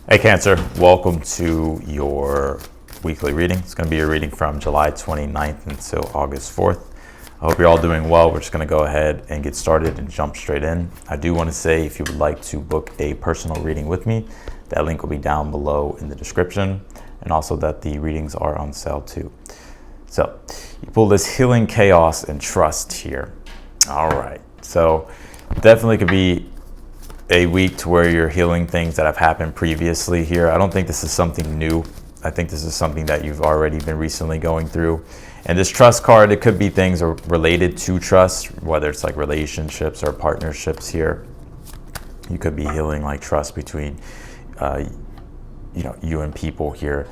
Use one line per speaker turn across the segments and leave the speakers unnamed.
Hey Cancer, welcome to your weekly reading. It's going to be a reading from July 29th until August 4th. I hope you're all doing well. We're just going to go ahead and get started and jump straight in. I do want to say if you would like to book a personal reading with me, that link will be down below in the description, and also that the readings are on sale too. So you pull this Healing Chaos and Trust here. All right, so definitely could be a week to where you're healing things that have happened previously here. I don't think this is something new. I think this is something that you've already been recently going through. And this trust card, it could be things related to trust, whether it's like relationships or partnerships here. You could be healing like trust between you and people here.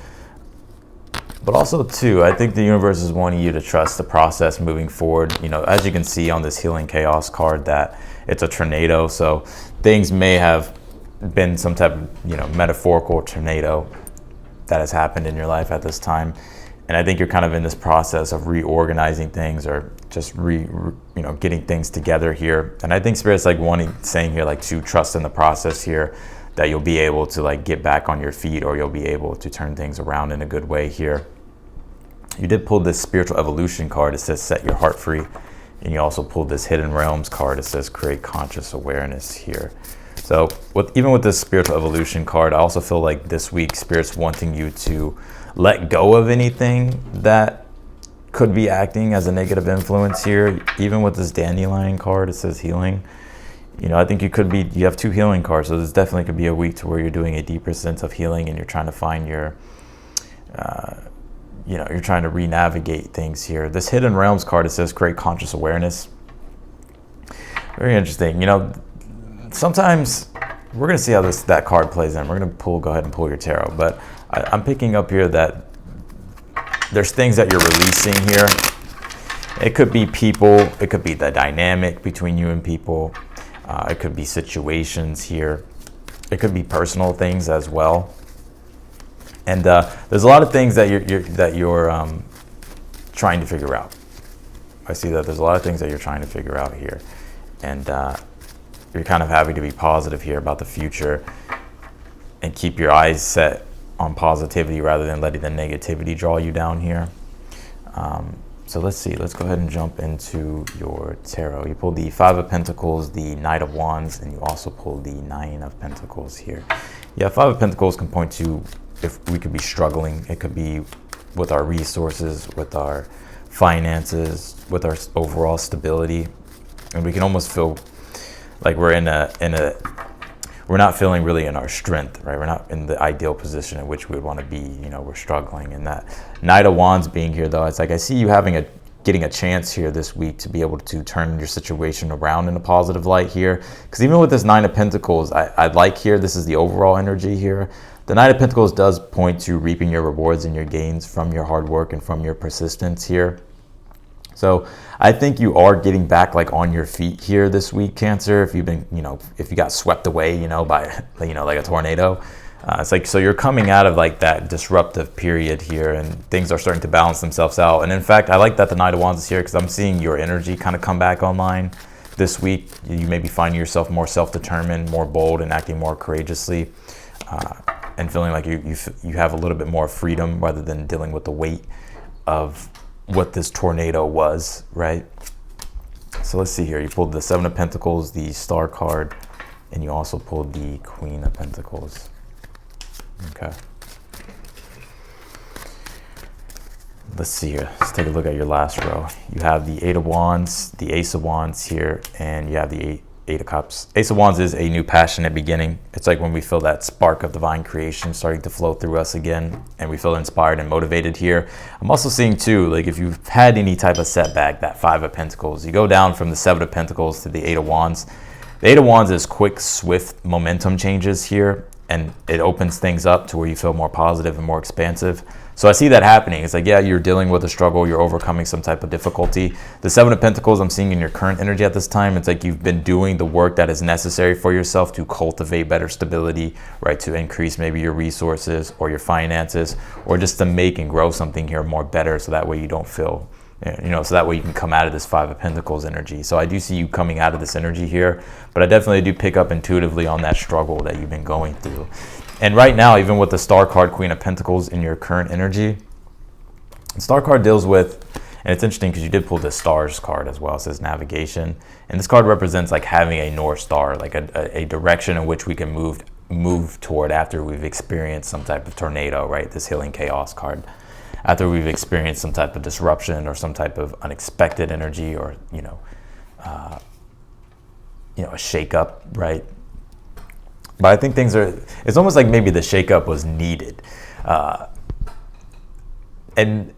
But also too, I think the universe is wanting you to trust the process moving forward. You know, as you can see on this Healing Chaos card, that it's a tornado. So things may have been some type of, metaphorical tornado that has happened in your life at this time. And I think you're kind of in this process of reorganizing things or just getting things together here. And I think Spirit's like saying here, like, to trust in the process here, that you'll be able to like get back on your feet, or you'll be able to turn things around in a good way here. You did pull this Spiritual Evolution card. It says set your heart free. And you also pulled this Hidden Realms card. It says create conscious awareness here. So even with this Spiritual Evolution card, I also feel like this week Spirit's wanting you to let go of anything that could be acting as a negative influence here. Even with this Dandelion card, it says healing. I think you have two healing cards, so this definitely could be a week to where you're doing a deeper sense of healing, and you're trying to find you're trying to re-navigate things here. This Hidden Realms card, it says create conscious awareness. Very interesting. Sometimes we're going to see how that card plays in. We're going to go ahead and pull your tarot, but I'm picking up here that there's things that you're releasing here. It could be people, it could be the dynamic between you and people. It could be situations here. It could be personal things as well. And there's a lot of things that you're trying to figure out. I see that there's a lot of things that you're trying to figure out here, and you're kind of having to be positive here about the future and keep your eyes set on positivity rather than letting the negativity draw you down here. So let's see. Let's go ahead and jump into your tarot. You pulled the Five of Pentacles, the Knight of Wands, and you also pulled the Nine of Pentacles here. Yeah, Five of Pentacles can point to if we could be struggling. It could be with our resources, with our finances, with our overall stability, and we can almost feel like we're we're not feeling really in our strength, right? We're not in the ideal position in which we would want to be. We're struggling. And that Knight of Wands being here, though, it's like I see you getting a chance here this week to be able to turn your situation around in a positive light here. Because even with this Nine of Pentacles, I like here, this is the overall energy here. The Knight of Pentacles does point to reaping your rewards and your gains from your hard work and from your persistence here. So I think you are getting back like on your feet here this week, Cancer. If you've been, if you got swept away, by, like a tornado, it's like, so you're coming out of like that disruptive period here, and things are starting to balance themselves out. And in fact, I like that the Knight of Wands is here because I'm seeing your energy kind of come back online this week. You may be finding yourself more self-determined, more bold, and acting more courageously, and feeling like you have a little bit more freedom rather than dealing with the weight of what this tornado was, right? So let's see here. You pulled the Seven of Pentacles, the Star card, and you also pulled the Queen of Pentacles. Okay. Let's see here. Let's take a look at your last row. You have the Eight of Wands, the Ace of Wands here, and you have the Eight of Cups. Ace of Wands is a new passionate beginning. It's like when we feel that spark of divine creation starting to flow through us again, and we feel inspired and motivated here. I'm also seeing too, like if you've had any type of setback, that Five of Pentacles, you go down from the Seven of Pentacles to the Eight of Wands. The Eight of Wands is quick, swift momentum changes here, and it opens things up to where you feel more positive and more expansive. So I see that happening. It's like, yeah, you're dealing with a struggle, you're overcoming some type of difficulty. The Seven of Pentacles I'm seeing in your current energy at this time, it's like you've been doing the work that is necessary for yourself to cultivate better stability, right? To increase maybe your resources or your finances, or just to make and grow something here more better, so that way you don't feel, so that way you can come out of this Five of Pentacles energy. So I do see you coming out of this energy here, but I definitely do pick up intuitively on that struggle that you've been going through. And right now, even with the Star card, Queen of Pentacles in your current energy, the Star card deals with, and it's interesting because you did pull the Stars card as well. It says navigation. And this card represents like having a North Star, like a direction in which we can move toward after we've experienced some type of tornado, right? This Healing Chaos card. After we've experienced some type of disruption or some type of unexpected energy, or, a shakeup, right? But I think it's almost like maybe the shakeup was needed. And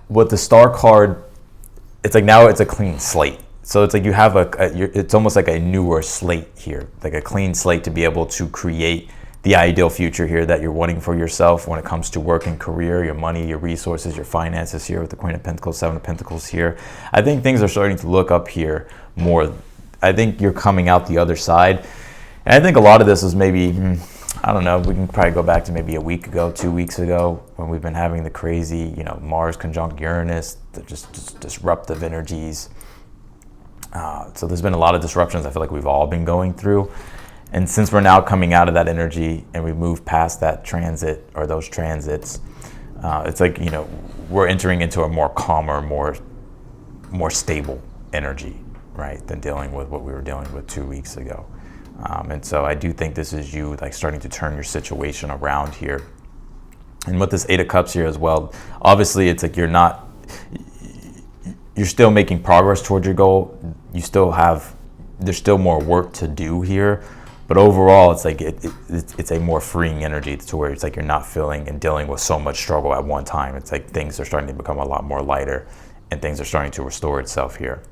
with the Star card, it's like now it's a clean slate. So it's like you have it's almost like a newer slate here, like a clean slate to be able to create the ideal future here that you're wanting for yourself when it comes to work and career, your money, your resources, your finances here with the Queen of Pentacles, Seven of Pentacles here. I think things are starting to look up here more. I think you're coming out the other side. And I think a lot of this is maybe, I don't know, we can probably go back to maybe a week ago, 2 weeks ago, when we've been having the crazy, Mars conjunct Uranus, the just disruptive energies. So there's been a lot of disruptions I feel like we've all been going through. And since we're now coming out of that energy and we move past that transit or those transits, it's like, we're entering into a more calmer, more stable energy, right, than dealing with what we were dealing with 2 weeks ago. And so I do think this is you like starting to turn your situation around here. And with this Eight of Cups here as well, obviously it's like you're still making progress towards your goal. There's still more work to do here. But overall, it's like it's a more freeing energy to where it's like you're not feeling and dealing with so much struggle at one time. It's like things are starting to become a lot more lighter and things are starting to restore itself here.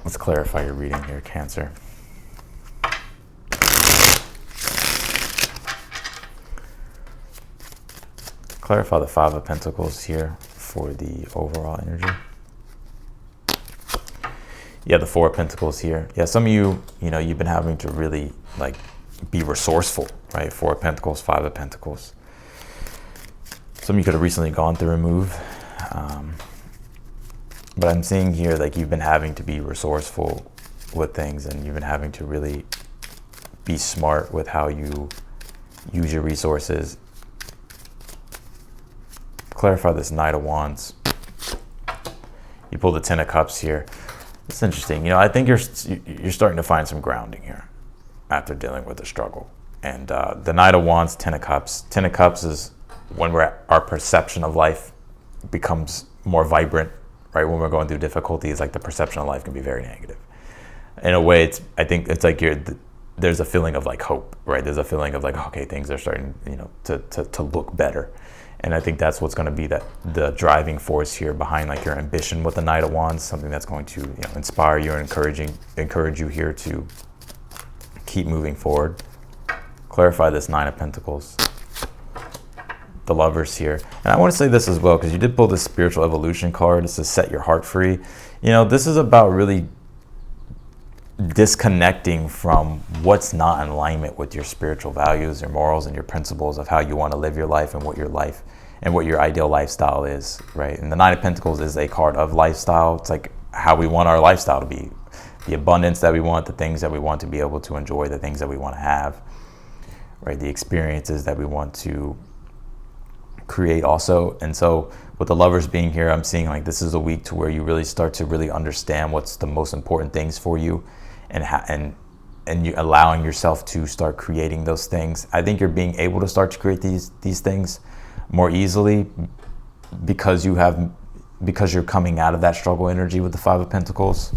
Let's clarify your reading here, Cancer. Clarify the Five of Pentacles here for the overall energy. Yeah, the Four of Pentacles here. Yeah, some of you, you've been having to really like be resourceful, right? Four of Pentacles, Five of Pentacles. Some of you could have recently gone through a move. But I'm seeing here like you've been having to be resourceful with things, and you've been having to really be smart with how you use your resources. Clarify this Knight of Wands. You pull the Ten of Cups here. It's interesting. I think you're starting to find some grounding here after dealing with the struggle. And the Knight of Wands, Ten of Cups. Ten of Cups is when our perception of life becomes more vibrant, right? When we're going through difficulties, like the perception of life can be very negative. In a way, I think it's like there's a feeling of like hope, right? There's a feeling of like, okay, things are starting, to look better. And I think that's what's going to be the driving force here behind like your ambition with the Knight of Wands, something that's going to inspire you and encourage you here to keep moving forward. Clarify this Nine of Pentacles. The Lovers here. And I want to say this as well, because you did pull this Spiritual Evolution card. It's to set your heart free. This is about really disconnecting from what's not in alignment with your spiritual values, your morals, and your principles of how you want to live your life and what your ideal lifestyle is, right? And the Nine of Pentacles is a card of lifestyle. It's like how we want our lifestyle to be, the abundance that we want, the things that we want to be able to enjoy, the things that we want to have, right? The experiences that we want to create also. And so with the Lovers being here, I'm seeing like this is a week to where you really start to really understand what's the most important things for you, and you allowing yourself to start creating those things. I think you're being able to start to create these things more easily because you're coming out of that struggle energy with the Five of Pentacles.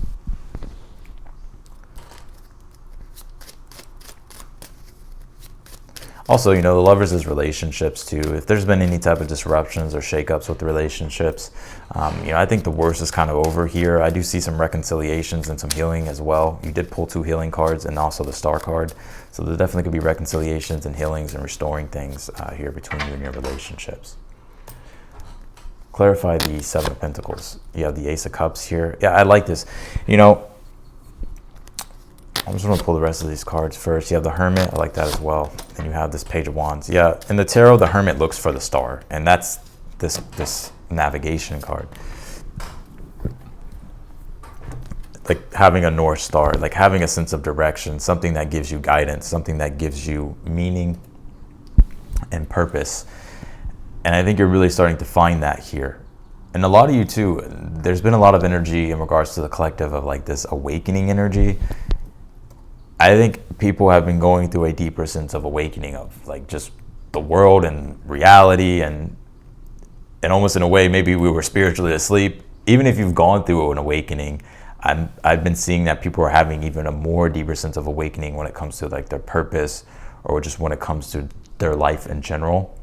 Also, the Lovers is relationships too. If there's been any type of disruptions or shakeups with the relationships, I think the worst is kind of over here. I do see some reconciliations and some healing as well. You did pull two healing cards and also the Star card. So there definitely could be reconciliations and healings and restoring things here between you and your relationships. Clarify the Seven of Pentacles. You have the Ace of Cups here. Yeah, I like this. I'm just going to pull the rest of these cards first. You have the Hermit. I like that as well. And you have this Page of Wands. Yeah, in the tarot, the Hermit looks for the star. And that's this navigation card. like having a North Star, like having a sense of direction, something that gives you guidance, something that gives you meaning and purpose. And I think you're really starting to find that here. And a lot of you too, there's been a lot of energy in regards to the collective of like this awakening energy. I think people have been going through a deeper sense of awakening of like just the world and reality, and almost in a way, maybe we were spiritually asleep. Even if you've gone through an awakening, I've been seeing that people are having even a more deeper sense of awakening when it comes to like their purpose, or just when it comes to their life in general.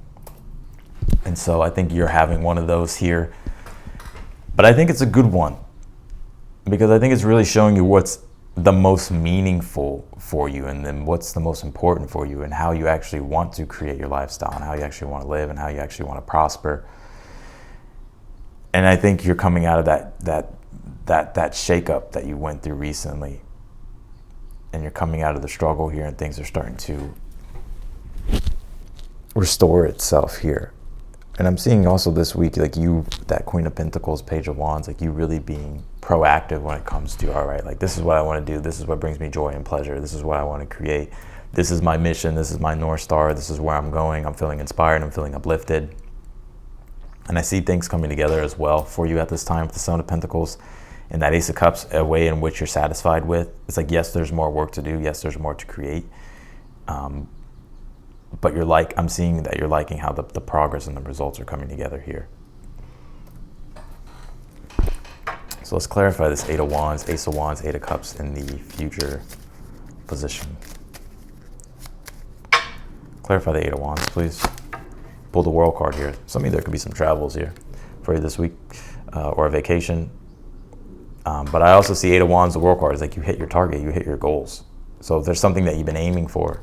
And so I think you're having one of those here. But I think it's a good one, because I think it's really showing you what's the most meaningful for you, and then what's the most important for you, and how you actually want to create your lifestyle, and how you actually want to live, and how you actually want to prosper. And I think you're coming out of that shakeup that you went through recently, and you're coming out of the struggle here, and things are starting to restore itself here. And I'm seeing also this week, like you, that Queen of Pentacles, Page of Wands, like you really being proactive when it comes to, all right, like this is what I want to do. This is what brings me joy and pleasure. This is what I want to create. This is my mission. This is my North Star. This is where I'm going. I'm feeling inspired. I'm feeling uplifted. And I see things coming together as well for you at this time with the Seven of Pentacles and that Ace of Cups, a way in which you're satisfied with. It's like, yes, there's more work to do. Yes, there's more to create. But I'm seeing that you're liking how the progress and the results are coming together here. So let's clarify this Eight of Wands, Ace of Wands, Eight of Cups in the future position. Clarify the Eight of Wands, please. Pull the World card here. Some of you, there could be some travels here for you this week, or a vacation. But I also see Eight of Wands, the World card, is like you hit your target, you hit your goals. So if there's something that you've been aiming for,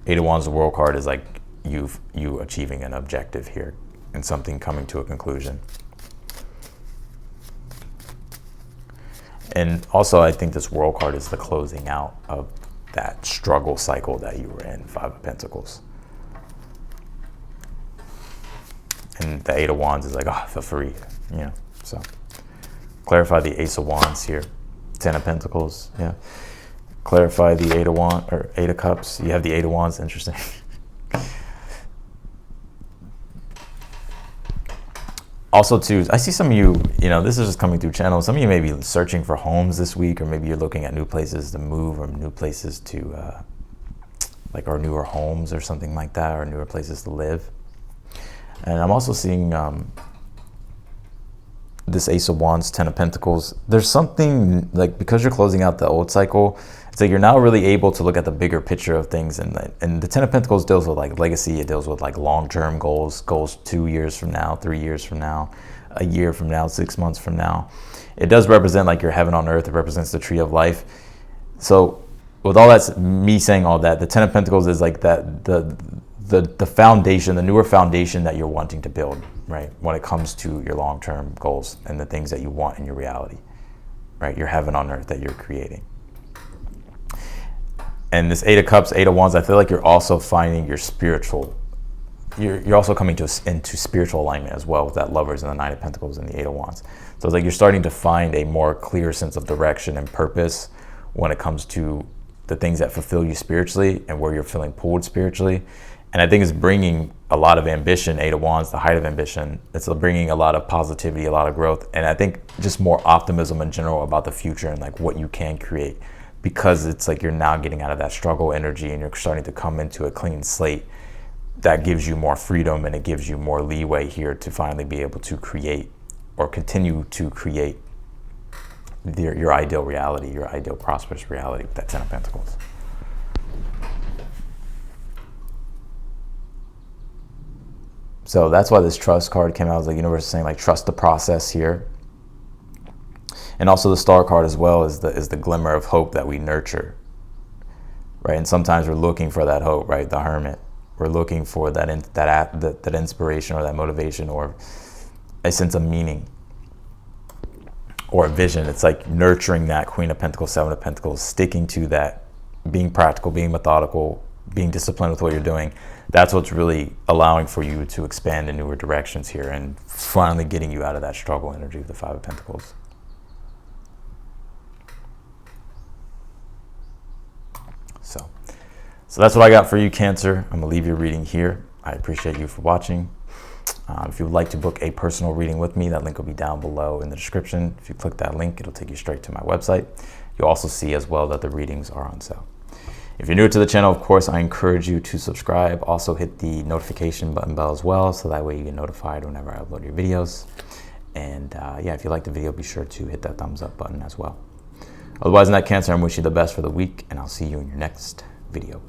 Eight of Wands, the World card, is like you achieving an objective here and something coming to a conclusion. And also, I think this World card is the closing out of that struggle cycle that you were in, Five of Pentacles. And the Eight of Wands is like, oh, I feel free, you know. So clarify the Ace of Wands here, Ten of Pentacles, yeah. Clarify the Eight of Wands, or Eight of Cups. You have the Eight of Wands, interesting. Also, too, I see some of you, you know, this is just coming through channels. Some of you may be searching for homes this week, or maybe you're looking at new places to move, or new places to, like, or newer homes or something like that, or newer places to live. And I'm also seeing this Ace of Wands, Ten of Pentacles. There's something, like, because you're closing out the old cycle, it's like you're now really able to look at the bigger picture of things. And the Ten of Pentacles deals with like legacy. It deals with like long-term goals 2 years from now, 3 years from now, a year from now, 6 months from now. It does represent like your heaven on earth. It represents the tree of life. So with all that, me saying all that, the Ten of Pentacles is like that, the foundation, the newer foundation that you're wanting to build, right? When it comes to your long-term goals and the things that you want in your reality, right? Your heaven on earth that you're creating. And this Eight of Cups, Eight of Wands, I feel like you're also finding your spiritual, you're also coming into spiritual alignment as well with that Lovers and the Nine of Pentacles and the Eight of Wands. So it's like you're starting to find a more clear sense of direction and purpose when it comes to the things that fulfill you spiritually and where you're feeling pulled spiritually. And I think it's bringing a lot of ambition, Eight of Wands, the height of ambition. It's bringing a lot of positivity, a lot of growth. And I think just more optimism in general about the future and like what you can create. Because it's like you're now getting out of that struggle energy and you're starting to come into a clean slate that gives you more freedom, and it gives you more leeway here to finally be able to create or continue to create your ideal reality, your ideal prosperous reality with that Ten of Pentacles. So that's why this Trust card came out. As the universe is saying, like, trust the process here. And also the Star card as well is the glimmer of hope that we nurture, right? And sometimes we're looking for that hope, right? The Hermit. We're looking for that inspiration or that motivation or a sense of meaning or a vision. It's like nurturing that Queen of Pentacles, Seven of Pentacles, sticking to that, being practical, being methodical, being disciplined with what you're doing. That's what's really allowing for you to expand in newer directions here and finally getting you out of that struggle energy of the Five of Pentacles. So that's what I got for you, Cancer. I'm going to leave your reading here. I appreciate you for watching. If you would like to book a personal reading with me, that link will be down below in the description. If you click that link, it'll take you straight to my website. You'll also see as well that the readings are on sale. If you're new to the channel, of course, I encourage you to subscribe. Also hit the notification bell as well, so that way you get notified whenever I upload your videos. And yeah, if you like the video, be sure to hit that thumbs up button as well. Otherwise, in that, Cancer, I'm wishing you the best for the week, and I'll see you in your next video.